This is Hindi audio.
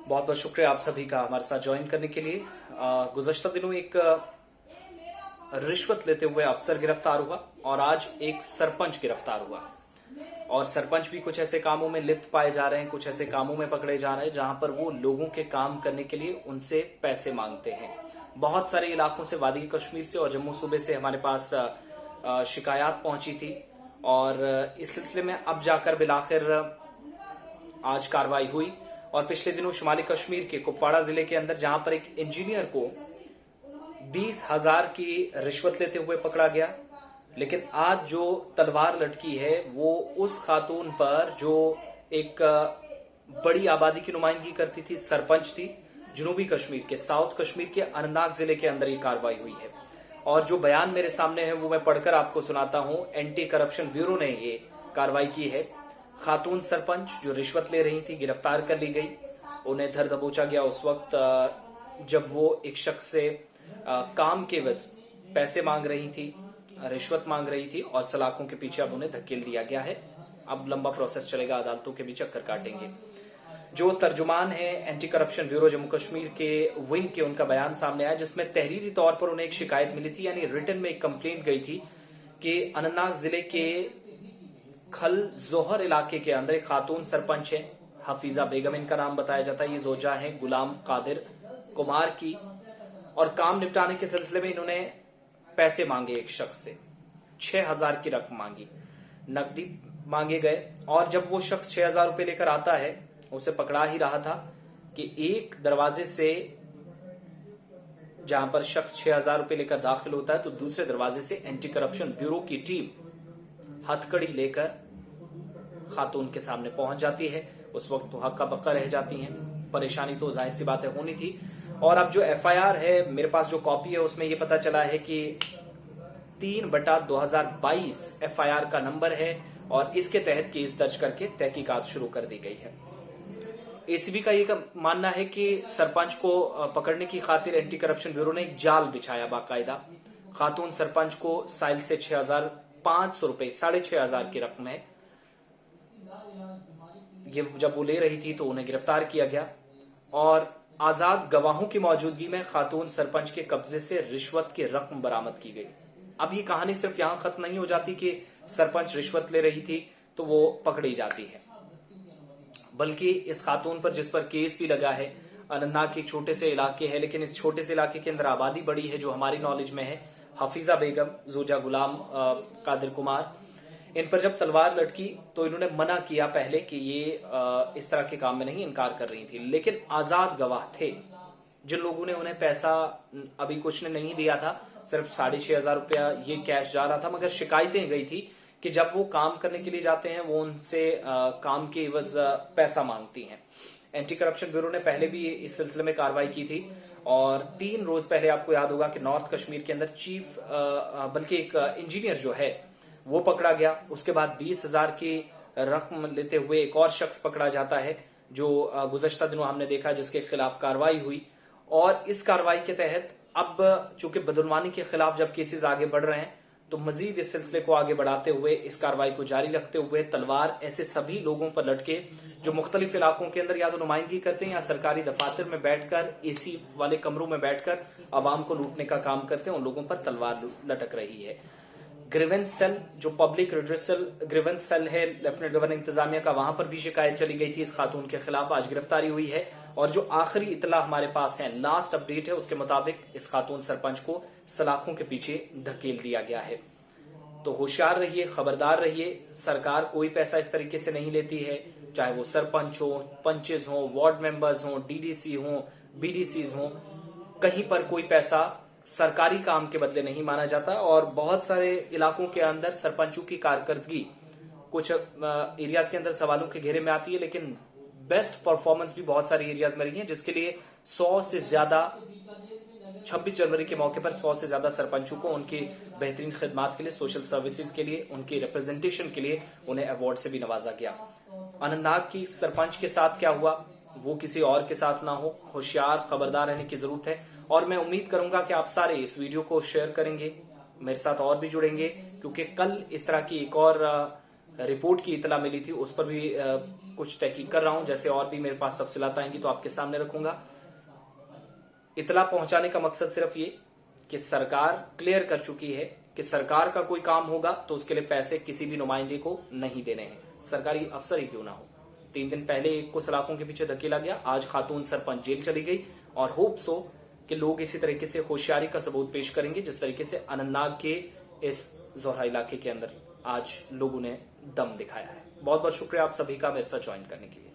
बहुत बहुत शुक्रिया आप सभी का हमारे साथ ज्वाइन करने के लिए। गुज़श्ता दिनों एक रिश्वत लेते हुए अफसर गिरफ्तार हुआ और आज एक सरपंच गिरफ्तार हुआ। और सरपंच भी कुछ ऐसे कामों में लिप्त पाए जा रहे हैं, कुछ ऐसे कामों में पकड़े जा रहे हैं जहां पर वो लोगों के काम करने के लिए उनसे पैसे मांगते हैं। बहुत सारे इलाकों से, वादी कश्मीर से और जम्मू सूबे से हमारे पास शिकायत पहुंची थी और इस सिलसिले में अब जाकर बिलाखिर आज कार्रवाई हुई। और पिछले दिनों शुमाली कश्मीर के कुपवाड़ा जिले के अंदर जहां पर एक इंजीनियर को 20,000 की रिश्वत लेते हुए पकड़ा गया, लेकिन आज जो तलवार लटकी है वो उस खातून पर जो एक बड़ी आबादी की नुमाइंदगी करती थी, सरपंच थी, जनूबी कश्मीर के, साउथ कश्मीर के अनंतनाग जिले के अंदर ये कार्रवाई हुई है। और जो बयान मेरे सामने है वो मैं पढ़कर आपको सुनाता हूं। एंटी करप्शन ब्यूरो ने ये कार्रवाई की है। खातून सरपंच जो रिश्वत ले रही थी गिरफ्तार कर ली गई। उन्हें धर दबोचा गया उस वक्त जब वो एक शख्स से काम के एवज पैसे मांग रही थी, रिश्वत मांग रही थी और सलाखों के पीछे अब उन्हें धकेल दिया गया है। अब लंबा प्रोसेस चलेगा, अदालतों के भी चक्कर काटेंगे। जो तर्जुमान है anti corruption bureau Jammu Kashmir के विंग के, उनका बयान सामने आया जिसमें तहरीरी तौर पर उन्हें एक शिकायत मिली थी, यानी रिटन में एक कंप्लेंट गई थी कि अनंतनाग जिले के खल जोहर इलाके के अंदर एक खातून सरपंच है, हफीजा बेगम इनका नाम बताया जाता है। ये जोजा है गुलाम कादिर कुमार की, और काम निपटाने के सिलसिले में इन्होंने पैसे मांगे एक शख्स से। 6,000 की रकम मांगी, नकदी मांगे गए। और जब वो शख्स 6,000 रुपए लेकर आता है, उसे पकड़ा ही रहा था कि एक दरवाजे से जहां पर शख्स 6,000 रुपए लेकर दाखिल होता है तो दूसरे दरवाजे से एंटी करप्शन ब्यूरो की टीम हथकड़ी लेकर खातून के सामने पहुंच जाती है। उस वक्त तो हक्का बक्का रह जाती हैं, परेशानी तो जाहिर सी बात है होनी थी। और अब जो एफआईआर है, मेरे पास जो कॉपी है उसमें यह पता चला है कि 3/2022 एफआईआर का नंबर है और इसके तहत केस दर्ज करके तहकीकात शुरू कर दी गई है। एसीबी का ये मानना है कि सरपंच को पकड़ने की खातिर एंटी करप्शन ब्यूरो ने एक जाल बिछाया बाकायदा। खातून सरपंच को साइल से 6,500 रुपए, 6,500 की रकम है, ये जब वो ले रही थी तो उन्हें गिरफ्तार किया गया। और आजाद गवाहों की मौजूदगी में खातून सरपंच के कब्जे से रिश्वत की रकम बरामद की गई। अब ये कहानी सिर्फ यहां खत्म नहीं हो जाती कि सरपंच रिश्वत ले रही थी तो वो पकड़ी जाती है, बल्कि इस खातून पर, जिस पर केस भी लगा है, अनंतनाग के छोटे से इलाके है, लेकिन इस छोटे से इलाके के अंदर आबादी बड़ी है जो हमारी नॉलेज में है, हफीजा बेगम, जोजा गुलाम कादिर कुमार, इन पर जब तलवार लटकी तो इन्होंने मना किया पहले कि ये इस तरह के काम में नहीं, इनकार कर रही थी। लेकिन आजाद गवाह थे जिन लोगों ने उन्हें पैसा अभी कुछ ने नहीं दिया था, सिर्फ 6,500 रुपया ये कैश जा रहा था, मगर शिकायतें गई थी कि जब वो काम करने के लिए जाते हैं वो उनसे काम के एवज पैसा मांगती हैं। एंटी करप्शन ब्यूरो ने पहले भी इस सिलसिले में कार्रवाई की थी और 3 रोज पहले आपको याद होगा कि नॉर्थ कश्मीर के अंदर चीफ बल्कि एक इंजीनियर जो है वो पकड़ा गया। उसके बाद 20,000 की रकम लेते हुए एक और शख्स पकड़ा जाता है जो गुज़श्ता दिनों हमने देखा, जिसके खिलाफ कार्रवाई हुई। और इस कार्रवाई के तहत अब चूंकि बदनवानी के खिलाफ जब केसेस आगे बढ़ रहे हैं तो मजीद इस सिलसिले को आगे बढ़ाते हुए, इस कार्रवाई को जारी रखते हुए तलवार ऐसे सभी लोगों पर लटके जो मुख्तलिफ इलाकों के अंदर या तो नुमाइंदगी करते हैं या सरकारी दफातर में बैठकर, एसी वाले कमरों में बैठकर आवाम को लूटने का काम करते हैं, उन लोगों पर तलवार लटक रही है। ग्रीवेंस सेल, जो पब्लिक रिड्रेसल ग्रीवेंस सेल है लेफ्टिनेंट गवर्नर इंतजामिया का, वहां पर भी शिकायत चली गई थी इस खातून के खिलाफ। आज गिरफ्तारी हुई है और जो आखिरी इतला हमारे पास है, लास्ट अपडेट है, उसके मुताबिक इस खातून सरपंच को सलाखों के पीछे धकेल दिया गया है। तो होशियार रहिए, खबरदार रहिए। सरकार कोई पैसा इस तरीके से नहीं लेती है, चाहे वो सरपंच हो, पंचेज हो, वार्ड मेंबर्स हो, डीडीसी हो, बीडीसीज हो, कहीं पर कोई पैसा सरकारी काम के बदले नहीं माना जाता। और बहुत सारे इलाकों के अंदर सरपंचों की कारकर्दगी कुछ एरियाज के अंदर सवालों के घेरे में आती है, लेकिन बेस्ट परफॉर्मेंस भी बहुत सारे एरियाज में रही है, जिसके लिए 100 से ज्यादा 26 जनवरी के मौके पर 100 से ज्यादा सरपंचों को उनकी बेहतरीन खिदमात के लिए, सोशल सर्विसेज के लिए, उनकी रिप्रेजेंटेशन के लिए उन्हें अवार्ड से भी नवाजा गया। अनंतनाग की सरपंच के साथ क्या हुआ वो किसी और के साथ ना हो, होशियार खबरदार रहने की जरूरत है। और मैं उम्मीद करूंगा कि आप सारे इस वीडियो को शेयर करेंगे, मेरे साथ और भी जुड़ेंगे, क्योंकि कल इस तरह की एक और रिपोर्ट की इतला मिली थी, उस पर भी कुछ तहकीक कर रहा हूं। जैसे और भी मेरे पास तफसीलात आएंगी तो आपके सामने रखूंगा। इतला पहुंचाने का मकसद सिर्फ ये कि सरकार क्लियर कर चुकी है कि सरकार का कोई काम होगा तो उसके लिए पैसे किसी भी नुमाइंदे को नहीं देने हैं, सरकारी अफसर ही क्यों ना हो। 3 दिन पहले एक को सलाखों के पीछे धकेला गया, आज खातून सरपंच जेल चली गई। और होप्स हो कि लोग इसी तरीके से होशियारी का सबूत पेश करेंगे जिस तरीके से अनंतनाग के इस जोहरा इलाके के अंदर आज लोगों ने दम दिखाया है। बहुत बहुत शुक्रिया आप सभी का मेरे साथ ज्वाइन करने के लिए।